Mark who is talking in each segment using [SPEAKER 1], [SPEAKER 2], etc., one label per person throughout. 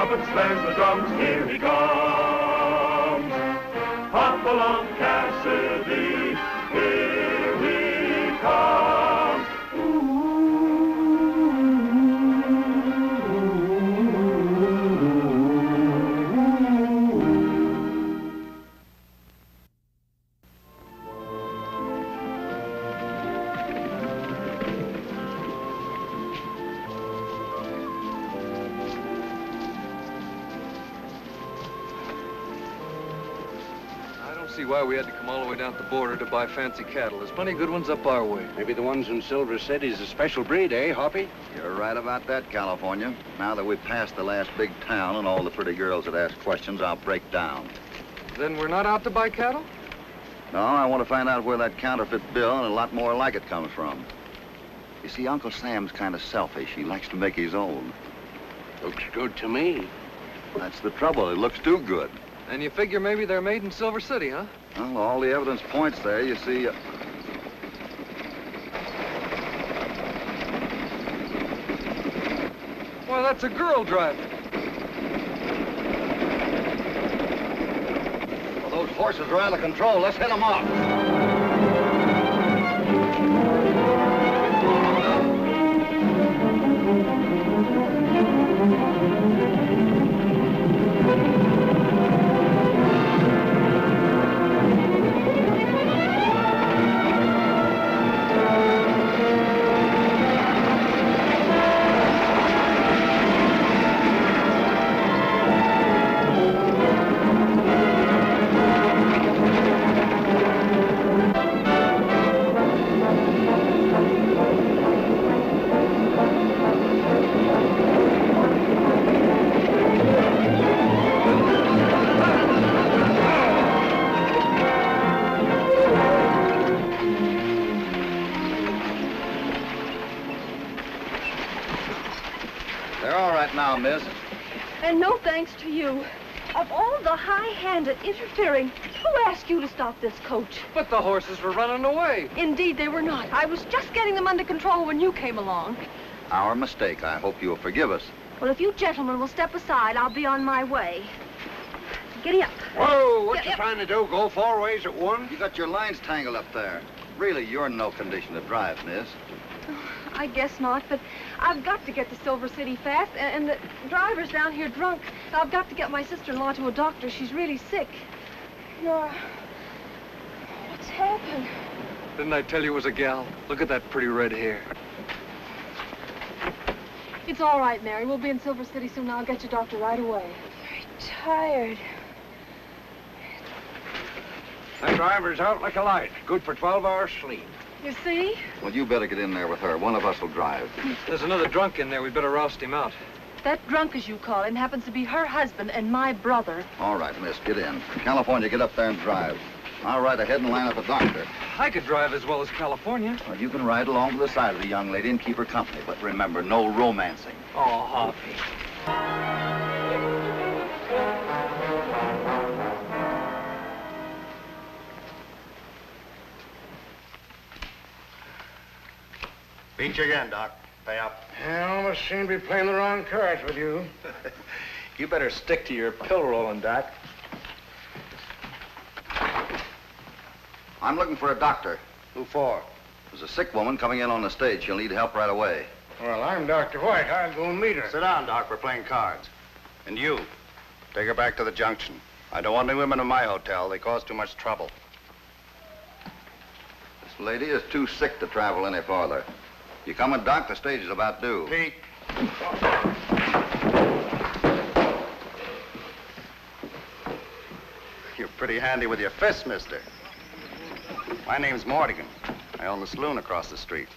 [SPEAKER 1] trumpet slays the drums, here he comes. Hopalong Cassidy, here he comes.
[SPEAKER 2] See why we had to come all the way down to the border to buy fancy cattle. There's plenty of good ones up our way.
[SPEAKER 3] Maybe the ones in Silver City's a special breed, eh, Hoppy?
[SPEAKER 4] You're right about that, California. Now that we've passed the last big town and all the pretty girls that ask questions, I'll break down.
[SPEAKER 2] Then we're not out to buy cattle?
[SPEAKER 4] No, I want to find out where that counterfeit bill and a lot more like it comes from. You see, Uncle Sam's kind of selfish. He likes to make his own.
[SPEAKER 3] Looks good to me.
[SPEAKER 4] That's the trouble. It looks too good.
[SPEAKER 2] And you figure maybe they're made in Silver City, huh?
[SPEAKER 4] Well, all the evidence points there. You see...
[SPEAKER 2] Well, that's a girl driving.
[SPEAKER 4] Well, those horses are out of control. Let's head them off. Now, miss.
[SPEAKER 5] And no thanks to you. Of all the high-handed interfering, who asked you to stop this coach?
[SPEAKER 2] But the horses were running away.
[SPEAKER 5] Indeed, they were not. I was just getting them under control when you came along.
[SPEAKER 4] Our mistake. I hope you'll forgive us.
[SPEAKER 5] Well, if you gentlemen will step aside, I'll be on my way. Giddy up.
[SPEAKER 3] Whoa, what you trying to do? Go 4 ways at once?
[SPEAKER 4] You got your lines tangled up there. Really, you're in no condition to drive, miss.
[SPEAKER 5] I guess not, but I've got to get to Silver City fast, and the driver's down here drunk. I've got to get my sister-in-law to a doctor. She's really sick. Nora, what's happened?
[SPEAKER 2] Didn't I tell you it was a gal? Look at that pretty red hair.
[SPEAKER 5] It's all right, Mary. We'll be in Silver City soon. I'll get your doctor right away. I'm very tired.
[SPEAKER 3] That driver's out like a light. Good for 12 hours sleep.
[SPEAKER 5] You see?
[SPEAKER 4] Well, you better get in there with her. One of us will drive.
[SPEAKER 2] There's another drunk in there. We'd better roust him out.
[SPEAKER 5] That drunk, as you call him, happens to be her husband and my brother.
[SPEAKER 4] All right, miss, get in. California, get up there and drive. I'll ride ahead and line up the doctor.
[SPEAKER 2] I could drive as well as California.
[SPEAKER 4] Well, you can ride along to the side of the young lady and keep her company. But remember, no romancing.
[SPEAKER 2] Oh, Hoppy.
[SPEAKER 6] Beat you again, Doc. Pay up.
[SPEAKER 3] I almost seem to be playing the wrong cards with you.
[SPEAKER 6] You better stick to your pill rolling, Doc.
[SPEAKER 4] I'm looking for a doctor.
[SPEAKER 6] Who for?
[SPEAKER 4] There's a sick woman coming in on the stage. She'll need help right away.
[SPEAKER 3] Well, I'm Dr. White. I'll go and meet her.
[SPEAKER 6] Sit down, Doc. We're playing cards. And you, take her back to the junction. I don't want any women in my hotel. They cause too much trouble.
[SPEAKER 4] This lady is too sick to travel any farther. You come with Doc, the stage is about due.
[SPEAKER 6] Pete. You're pretty handy with your fists, mister. My name's Mortigan. I own the saloon across the street.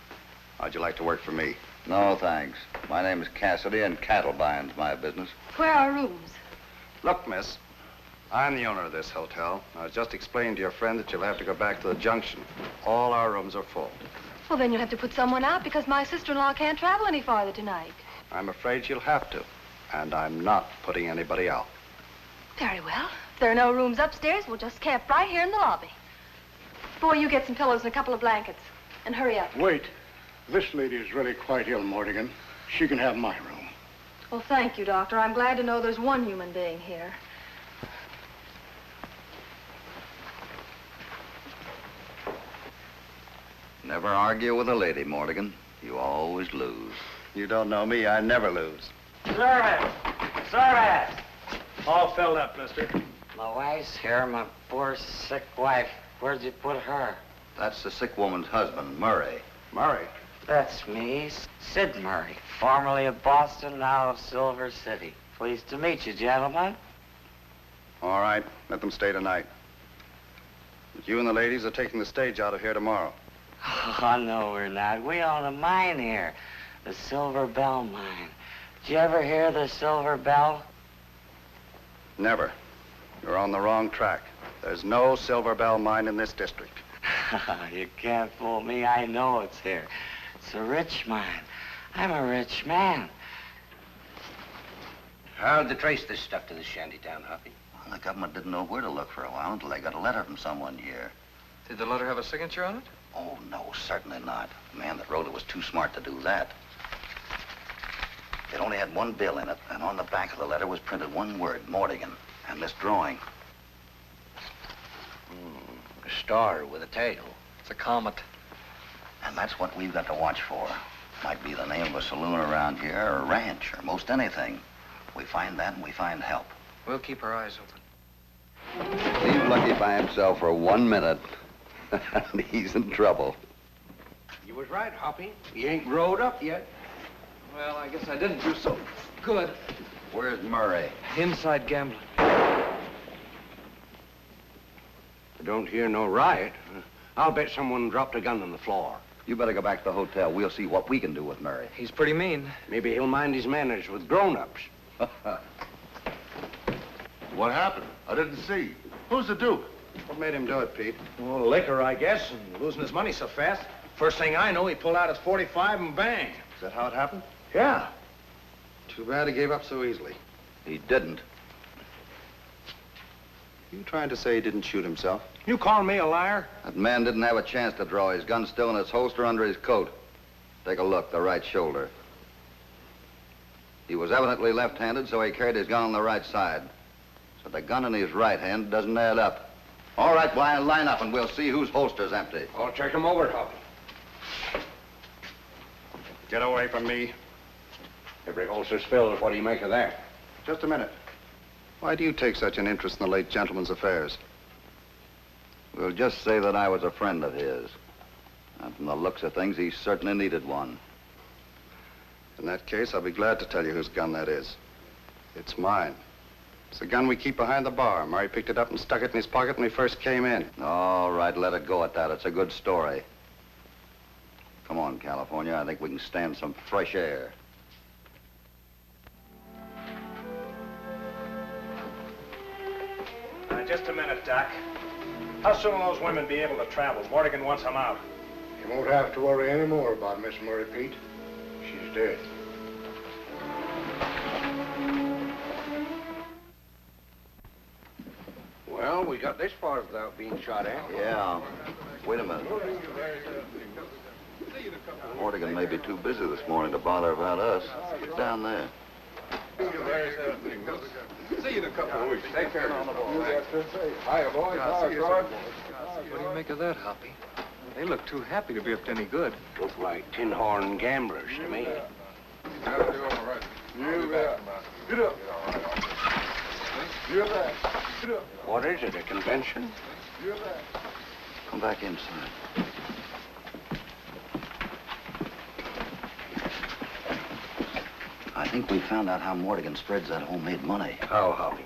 [SPEAKER 6] How'd you like to work for me?
[SPEAKER 4] No, thanks. My name is Cassidy, and cattle buying's my business.
[SPEAKER 5] Where are rooms?
[SPEAKER 6] Look, miss, I'm the owner of this hotel. I was just explaining to your friend that you'll have to go back to the junction. All our rooms are full.
[SPEAKER 5] Well, then you'll have to put someone out because my sister-in-law can't travel any farther tonight.
[SPEAKER 6] I'm afraid she'll have to. And I'm not putting anybody out.
[SPEAKER 5] Very well. If there are no rooms upstairs, we'll just camp right here in the lobby. Boy, you get some pillows and a couple of blankets. And hurry up.
[SPEAKER 3] Wait. This lady is really quite ill, Mortigan. She can have my room.
[SPEAKER 5] Well, thank you, Doctor. I'm glad to know there's one human being here.
[SPEAKER 4] Never argue with a lady, Mortigan. You always lose.
[SPEAKER 6] You don't know me, I never lose.
[SPEAKER 7] Service! Service!
[SPEAKER 3] All filled up, mister.
[SPEAKER 7] My wife's here, my poor sick wife. Where'd you put her?
[SPEAKER 4] That's the sick woman's husband, Murray.
[SPEAKER 6] Murray.
[SPEAKER 7] That's me, Sid Murray, formerly of Boston, now of Silver City. Pleased to meet you, gentlemen.
[SPEAKER 6] All right, let them stay tonight. But you and the ladies are taking the stage out of here tomorrow.
[SPEAKER 7] Oh, no, we're not. We own a mine here, the Silver Bell Mine. Did you ever hear the Silver Bell?
[SPEAKER 6] Never. You're on the wrong track. There's no Silver Bell mine in this district.
[SPEAKER 7] You can't fool me. I know it's here. It's a rich mine. I'm a rich man.
[SPEAKER 8] How'd they trace this stuff to the shanty town, Hoppy?
[SPEAKER 4] Well, the government didn't know where to look for a while until they got a letter from someone here.
[SPEAKER 2] Did the letter have a signature on it?
[SPEAKER 4] Oh, no, certainly not. The man that wrote it was too smart to do that. It only had one bill in it, and on the back of the letter was printed one word, Mortigan, and this drawing.
[SPEAKER 8] A star with a tail.
[SPEAKER 2] It's a comet.
[SPEAKER 4] And that's what we've got to watch for. Might be the name of a saloon around here, or a ranch, or most anything. We find that and we find help.
[SPEAKER 2] We'll keep our eyes open.
[SPEAKER 4] Leave Lucky by himself for 1 minute, and he's in trouble.
[SPEAKER 3] You was right, Hoppy. He ain't growed up yet.
[SPEAKER 2] Well, I guess I didn't do so good.
[SPEAKER 4] Where's Murray?
[SPEAKER 2] Inside gambling.
[SPEAKER 3] I don't hear no riot. I'll bet someone dropped a gun on the floor.
[SPEAKER 4] You better go back to the hotel. We'll see what we can do with Murray.
[SPEAKER 2] He's pretty mean.
[SPEAKER 3] Maybe he'll mind his manners with grown-ups.
[SPEAKER 1] What happened? I didn't see. Who's the Duke?
[SPEAKER 6] What made him do it, Pete?
[SPEAKER 3] Well, liquor, I guess, and losing his money so fast. First thing I know, he pulled out his .45 and bang.
[SPEAKER 6] Is that how it happened?
[SPEAKER 3] Yeah.
[SPEAKER 6] Too bad he gave up so easily.
[SPEAKER 4] He didn't.
[SPEAKER 6] You trying to say he didn't shoot himself?
[SPEAKER 3] You call me a liar?
[SPEAKER 4] That man didn't have a chance to draw. His gun's still in its holster under his coat. Take a look, the right shoulder. He was evidently left-handed, so he carried his gun on the right side. So the gun in his right hand doesn't add up. All right, line up and we'll see whose holster's empty.
[SPEAKER 3] I'll check him over, Hoppy.
[SPEAKER 6] Get away from me.
[SPEAKER 3] Every holster's filled. What do you make of that?
[SPEAKER 6] Just a minute. Why do you take such an interest in the late gentleman's affairs?
[SPEAKER 4] We'll just say that I was a friend of his. And from the looks of things, he certainly needed one.
[SPEAKER 6] In that case, I'll be glad to tell you whose gun that is. It's mine. It's the gun we keep behind the bar. Murray picked it up and stuck it in his pocket when we first came in.
[SPEAKER 4] All right, let it go at that. It's a good story. Come on, California. I think we can stand some fresh air.
[SPEAKER 3] Just a minute, Doc. How soon will those women be able to travel? Mortigan wants them out.
[SPEAKER 9] You won't have to worry any more about Miss Murray, Pete. She's dead.
[SPEAKER 3] Well, we got this far without being shot at.
[SPEAKER 4] Yeah. Wait a minute. Mortigan may be too busy this morning to bother about us. Get down there.
[SPEAKER 9] See you in a couple of weeks. Take care.
[SPEAKER 3] Hiya, boys.
[SPEAKER 2] What do you make of that, Hoppy? They look too happy to be up to any good.
[SPEAKER 3] Look like tin-horn gamblers to me.
[SPEAKER 9] Get up.
[SPEAKER 3] What is it, a convention?
[SPEAKER 4] Come back inside. I think we found out how Mortigan spreads that homemade money.
[SPEAKER 3] How, Hoppy?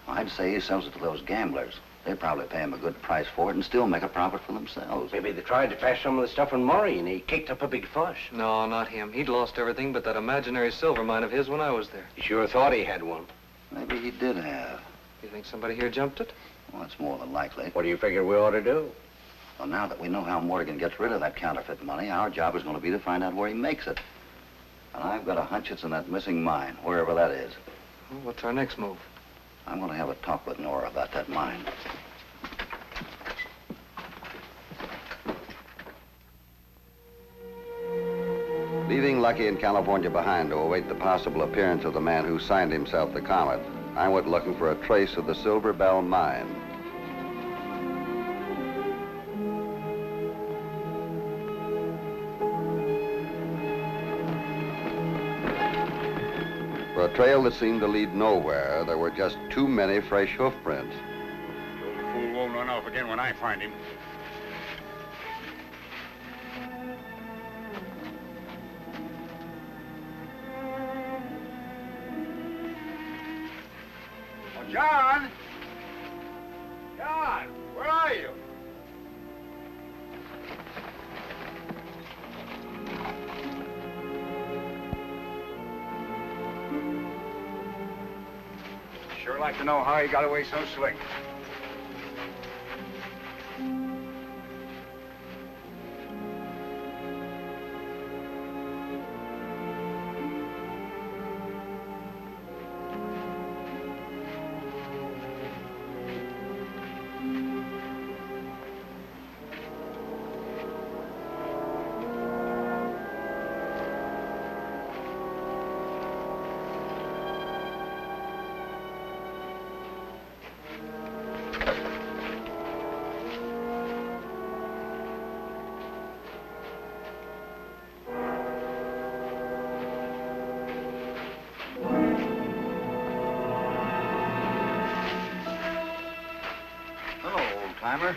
[SPEAKER 4] I'd say he sells it to those gamblers. They probably pay him a good price for it and still make a profit for themselves.
[SPEAKER 3] Maybe they tried to pass some of the stuff on Murray and he kicked up a big fuss.
[SPEAKER 2] No, not him. He'd lost everything but that imaginary silver mine of his when I was there.
[SPEAKER 3] He sure thought he had one.
[SPEAKER 4] Maybe he did have.
[SPEAKER 2] You think somebody here jumped it?
[SPEAKER 4] Well, that's more than likely.
[SPEAKER 3] What do you figure we ought to do?
[SPEAKER 4] Well, now that we know how Mortigan gets rid of that counterfeit money, our job is going to be to find out where he makes it. And I've got a hunch it's in that missing mine, wherever that is.
[SPEAKER 2] Well, what's our next move?
[SPEAKER 4] I'm going to have a talk with Nora about that mine.
[SPEAKER 6] Leaving Lucky in California behind to await the possible appearance of the man who signed himself the Comet, I went looking for a trace of the Silver Bell mine. For a trail that seemed to lead nowhere, there were just too many fresh hoof prints.
[SPEAKER 9] The old fool won't run off again when I find him. Oh, John! John, where are you? Sure like to know how he got away so slick.
[SPEAKER 4] Timer.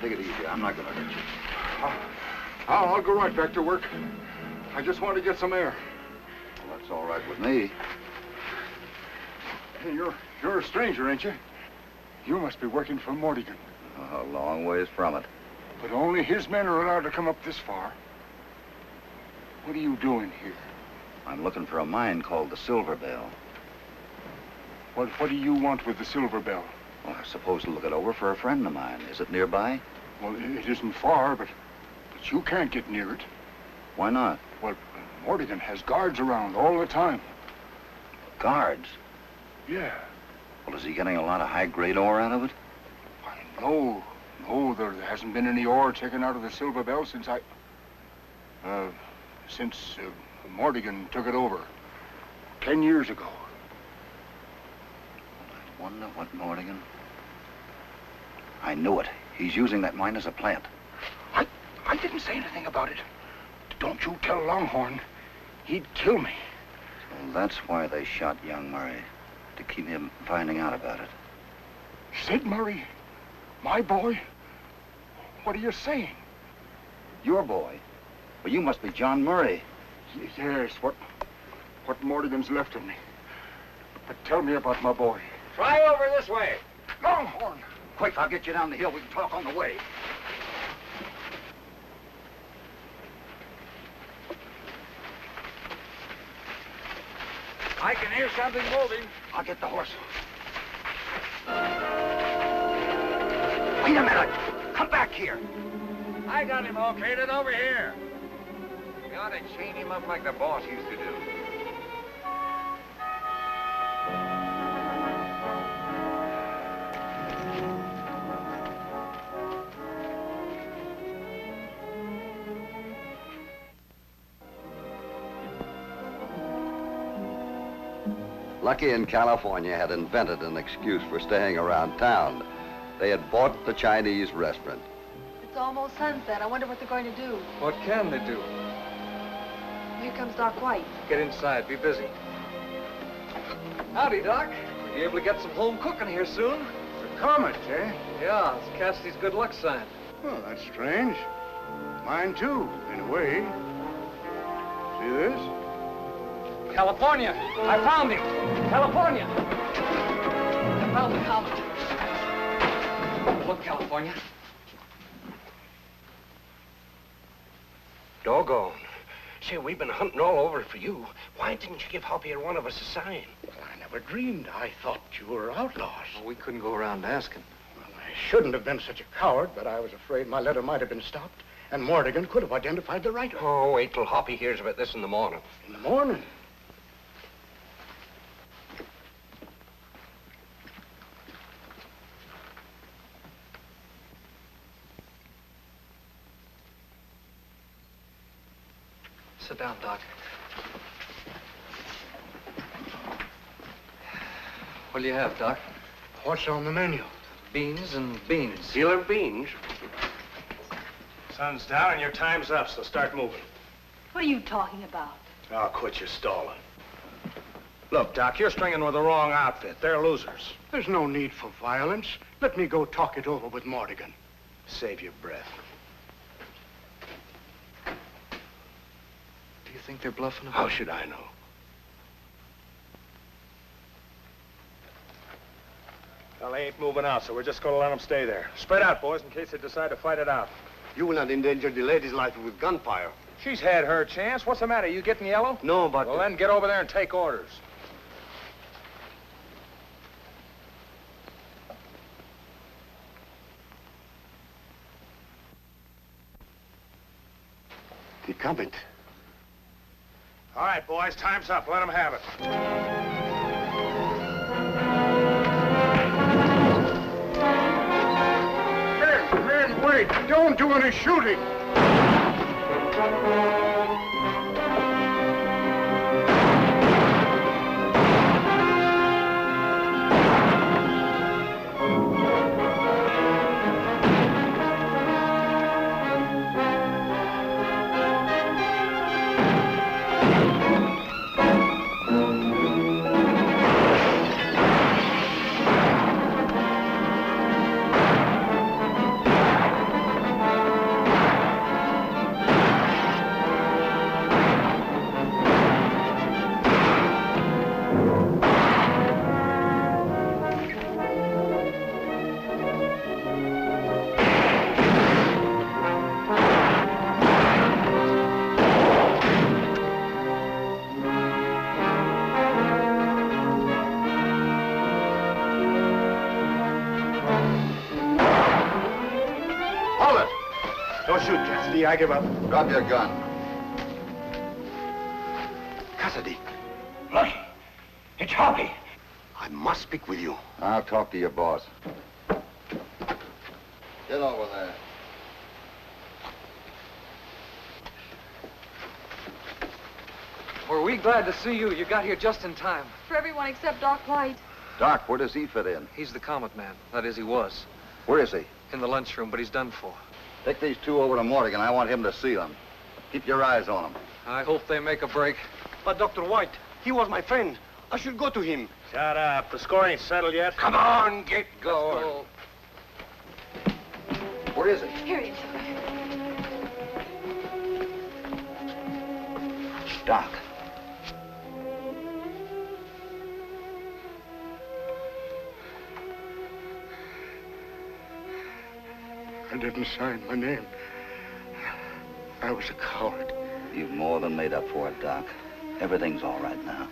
[SPEAKER 4] Take it easy. I'm not gonna hurt you.
[SPEAKER 9] I'll go right back to work. I just want to get some air.
[SPEAKER 4] Well, that's all right with me.
[SPEAKER 9] Hey, you're a stranger, ain't you? You must be working for Mordigan.
[SPEAKER 4] A long ways from it.
[SPEAKER 9] But only his men are allowed to come up this far. What are you doing here?
[SPEAKER 4] I'm looking for a mine called the Silver Bell.
[SPEAKER 9] What do you want with the Silver Bell?
[SPEAKER 4] Well, I suppose to look it over for a friend of mine. Is it nearby?
[SPEAKER 9] Well, it isn't far, but you can't get near it.
[SPEAKER 4] Why not?
[SPEAKER 9] Well, Mordigan has guards around all the time.
[SPEAKER 4] Guards?
[SPEAKER 9] Yeah.
[SPEAKER 4] Well, is he getting a lot of high-grade ore out of it?
[SPEAKER 9] No, there hasn't been any ore taken out of the Silver Bell since Mordigan took it over 10 years ago.
[SPEAKER 4] I wonder what Mordigan... I knew it. He's using that mine as a plant.
[SPEAKER 9] I didn't say anything about it. Don't you tell Longhorn. He'd kill me.
[SPEAKER 4] So that's why they shot young Murray, to keep him finding out about it.
[SPEAKER 9] Sid Murray? My boy? What are you saying?
[SPEAKER 4] Your boy? Well, you must be John Murray.
[SPEAKER 9] Yes, what Mordigan's left of me. But tell me about my boy.
[SPEAKER 3] Try over this way.
[SPEAKER 9] Longhorn!
[SPEAKER 4] Quick, I'll get you down the hill. We can talk on the way.
[SPEAKER 3] I can hear something moving.
[SPEAKER 4] I'll get the horse. Wait a minute. Come back here.
[SPEAKER 3] I got him located over here. We ought to chain him up like the boss used to do.
[SPEAKER 6] Lucky in California had invented an excuse for staying around town. They had bought the Chinese restaurant.
[SPEAKER 5] It's almost sunset. I wonder what they're going to do.
[SPEAKER 2] What can they do?
[SPEAKER 5] Here comes Doc White.
[SPEAKER 2] Get inside. Be busy. Howdy, Doc. Be able to get some home cooking here soon.
[SPEAKER 9] The Comet, eh?
[SPEAKER 2] Yeah, it's Cassidy's good luck sign.
[SPEAKER 9] Well, that's strange. Mine, too, in a way. See this?
[SPEAKER 3] California! I found him! California!
[SPEAKER 2] I found the Comet. Look, California.
[SPEAKER 8] Doggone. Say, we've been hunting all over for you. Why didn't you give Hoppy or one of us a sign?
[SPEAKER 9] Well, I never dreamed. I thought you were outlaws.
[SPEAKER 2] Well, we couldn't go around asking.
[SPEAKER 9] Well, I shouldn't have been such a coward, but I was afraid my letter might have been stopped, and Mordigan could have identified the writer.
[SPEAKER 8] Oh, wait till Hoppy hears about this in the morning.
[SPEAKER 9] In the morning?
[SPEAKER 2] Sit down, Doc. What do you have, Doc?
[SPEAKER 9] What's on the menu?
[SPEAKER 2] Beans and beans.
[SPEAKER 8] Killer beans.
[SPEAKER 3] Sun's down and your time's up, so start moving.
[SPEAKER 5] What are you talking about?
[SPEAKER 3] Oh, quit your stalling. Look, Doc, you're stringing with the wrong outfit. They're losers.
[SPEAKER 9] There's no need for violence. Let me go talk it over with Mortigan.
[SPEAKER 3] Save your breath.
[SPEAKER 2] Do you think they're bluffing about
[SPEAKER 3] How should I know? Well, they ain't moving out, so we're just gonna let them stay there. Spread out, boys, in case they decide to fight it out.
[SPEAKER 10] You will not endanger the lady's life with gunfire.
[SPEAKER 3] She's had her chance. What's the matter? You getting yellow?
[SPEAKER 10] No, but...
[SPEAKER 3] Well, then get over there and take orders.
[SPEAKER 10] The comment.
[SPEAKER 3] All right, boys, time's up. Let them have it.
[SPEAKER 9] Men, wait. Don't do any shooting.
[SPEAKER 6] I give up. Drop your gun.
[SPEAKER 10] Cassidy,
[SPEAKER 8] Look, it's Hoppy.
[SPEAKER 10] I must speak with you.
[SPEAKER 4] I'll talk to your boss. Get over there.
[SPEAKER 2] Were we glad to see you? You got here just in time.
[SPEAKER 5] For everyone except Doc Clyde.
[SPEAKER 4] Doc, where does he fit in?
[SPEAKER 2] He's the comet man. That is, he was.
[SPEAKER 4] Where is he?
[SPEAKER 2] In the lunchroom, but he's done for.
[SPEAKER 4] Take these two over to Mortigan. I want him to see them. Keep your eyes on them.
[SPEAKER 2] I hope they make a break.
[SPEAKER 10] But Dr. White, he was my friend. I should go to him.
[SPEAKER 3] Shut up. The score ain't settled yet.
[SPEAKER 8] Come on, get going.
[SPEAKER 4] Where is he?
[SPEAKER 5] Here he is.
[SPEAKER 4] Doc.
[SPEAKER 9] I didn't sign my name. I was a coward.
[SPEAKER 4] You've more than made up for it, Doc. Everything's all right now.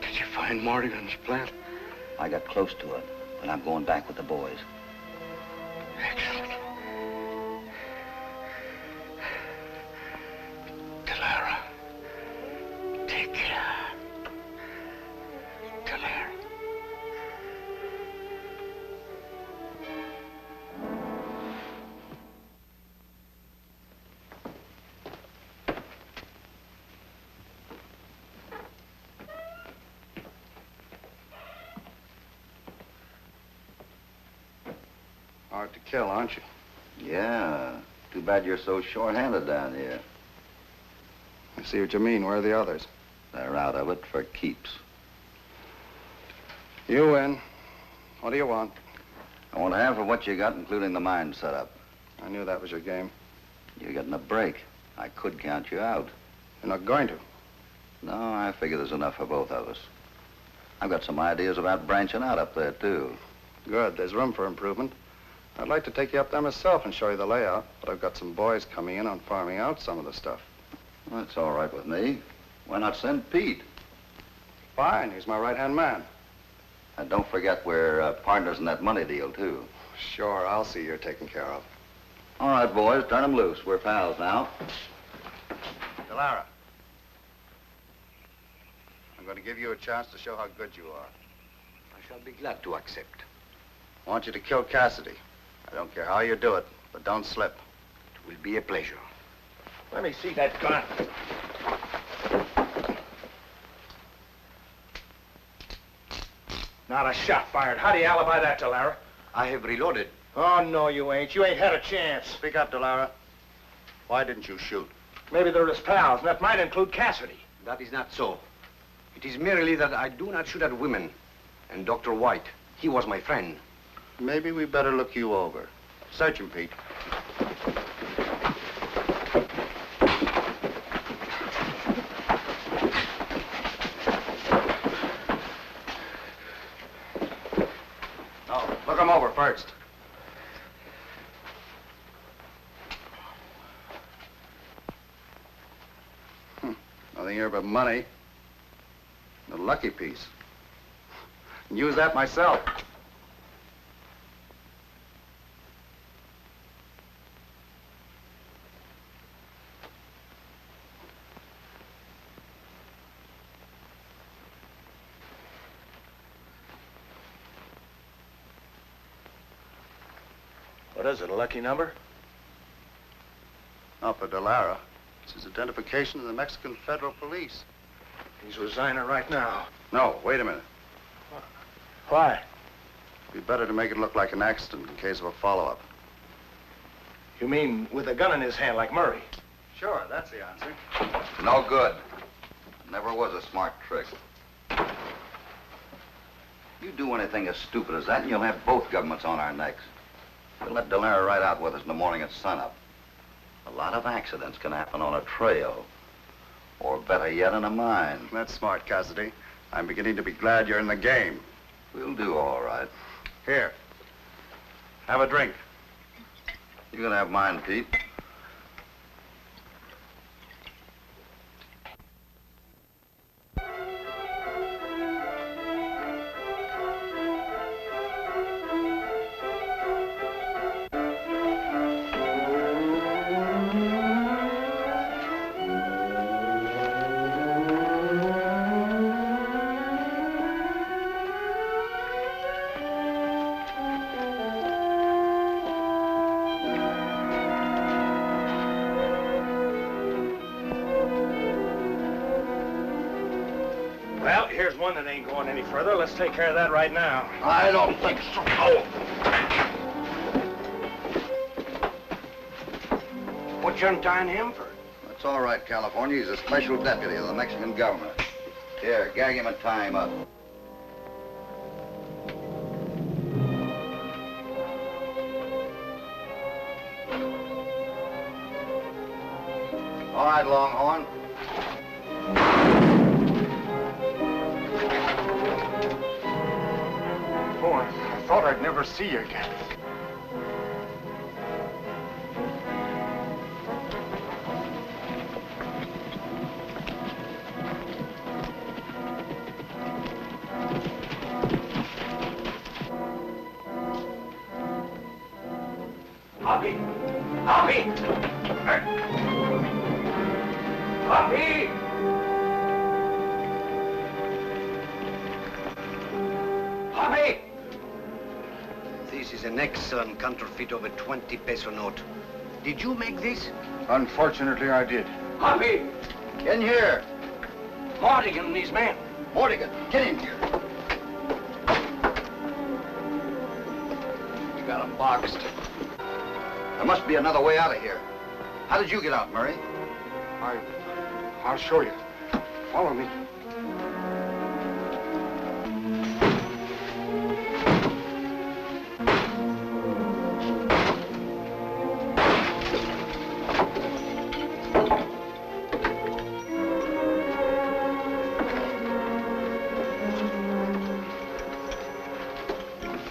[SPEAKER 9] Did you find Mortigan's plant?
[SPEAKER 4] I got close to it, but I'm going back with the boys.
[SPEAKER 9] Excellent. Delara, take care. Delara.
[SPEAKER 6] Hard to kill, aren't you?
[SPEAKER 4] Yeah. Too bad you're so short-handed down here.
[SPEAKER 6] I see what you mean. Where are the others?
[SPEAKER 4] They're out of it for keeps.
[SPEAKER 6] You win. What do you want?
[SPEAKER 4] I want half of what you got, including the mine setup.
[SPEAKER 6] I knew that was your game.
[SPEAKER 4] You're getting a break. I could count you out.
[SPEAKER 6] You're not going to.
[SPEAKER 4] No, I figure there's enough for both of us. I've got some ideas about branching out up there, too.
[SPEAKER 6] Good. There's room for improvement. I'd like to take you up there myself and show you the layout, but I've got some boys coming in on farming out some of the stuff.
[SPEAKER 4] Well, that's all right with me. Why not send Pete?
[SPEAKER 6] Fine. He's my right-hand man.
[SPEAKER 4] And don't forget we're partners in that money deal, too.
[SPEAKER 6] Sure. I'll see you're taken care of.
[SPEAKER 4] All right, boys. Turn them loose. We're pals now.
[SPEAKER 6] Delara, I'm going to give you a chance to show how good you are.
[SPEAKER 10] I shall be glad to accept.
[SPEAKER 6] I want you to kill Cassidy. I don't care how you do it, but don't slip.
[SPEAKER 10] It will be a pleasure.
[SPEAKER 3] Let me see that gun. Not a shot fired. How do you alibi that, Delara?
[SPEAKER 10] I have reloaded.
[SPEAKER 3] Oh, no, you ain't. You ain't had a chance.
[SPEAKER 6] Speak up, Delara. Why didn't you shoot?
[SPEAKER 3] Maybe they're his pals, and that might include Cassidy.
[SPEAKER 10] That is not so. It is merely that I do not shoot at women. And Dr. White, he was my friend.
[SPEAKER 6] Maybe we better look you over. Search him, Pete. No, look him over first. Nothing here but money. A lucky piece. Can use that myself.
[SPEAKER 3] What is it, a lucky number?
[SPEAKER 6] Not for Delara. It's his identification to the Mexican Federal Police.
[SPEAKER 3] He's resigning right now.
[SPEAKER 6] No, wait a minute.
[SPEAKER 3] Why?
[SPEAKER 6] It'd be better to make it look like an accident in case of a follow-up.
[SPEAKER 3] You mean with a gun in his hand like Murray?
[SPEAKER 6] Sure, that's the answer.
[SPEAKER 4] No good. Never was a smart trick. You do anything as stupid as that, and you'll have both governments on our necks. We'll let Delara ride out with us in the morning at sunup. A lot of accidents can happen on a trail. Or better yet, in a mine.
[SPEAKER 6] That's smart, Cassidy. I'm beginning to be glad you're in the game.
[SPEAKER 4] We'll do all right.
[SPEAKER 6] Here. Have a drink.
[SPEAKER 4] You can have mine, Pete.
[SPEAKER 3] Well, here's one that ain't going any further. Let's take care of that right now.
[SPEAKER 4] I don't think so. Oh.
[SPEAKER 8] What you untying him for?
[SPEAKER 4] That's all right, California. He's a special deputy of the Mexican government. Here, gag him and tie him up. All right, Longhorn.
[SPEAKER 9] Boy, I thought I'd never see you again.
[SPEAKER 8] Hoppy! Hoppy! Hoppy! Hoppy!
[SPEAKER 10] This is an excellent counterfeit of a 20-peso note. Did you make this?
[SPEAKER 9] Unfortunately, I did.
[SPEAKER 8] Hoppy!
[SPEAKER 4] In here.
[SPEAKER 8] Mortigan and these men.
[SPEAKER 4] Mortigan, get in here. You got him boxed. There must be another way out of here. How did you get out, Murray?
[SPEAKER 9] I'll show you. Follow me.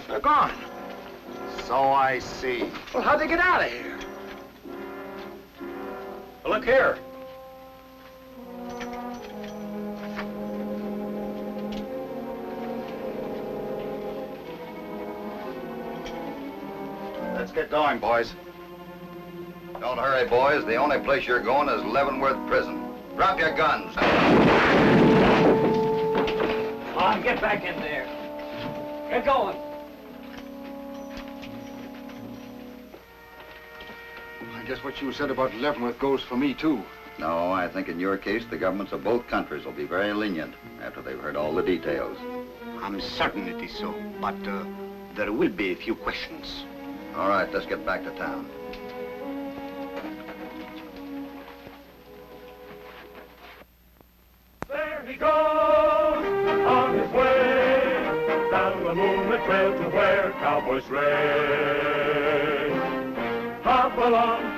[SPEAKER 3] They're gone.
[SPEAKER 6] So I see.
[SPEAKER 3] Well, how'd they get out of here? Well, look here.
[SPEAKER 6] Let's get going, boys.
[SPEAKER 4] Don't hurry, boys. The only place you're going is Leavenworth Prison. Drop your guns.
[SPEAKER 8] Come on, get back in there. Get going.
[SPEAKER 6] I
[SPEAKER 9] guess what you said about Leavenworth goes for me, too.
[SPEAKER 4] No, I think in your case, the governments of both countries will be very lenient after they've heard all the details.
[SPEAKER 10] I'm certain it is so, but there will be a few questions.
[SPEAKER 4] All right, let's get back to town.
[SPEAKER 11] There he goes on his way down the moonlit trail to where cowboys race. Hop along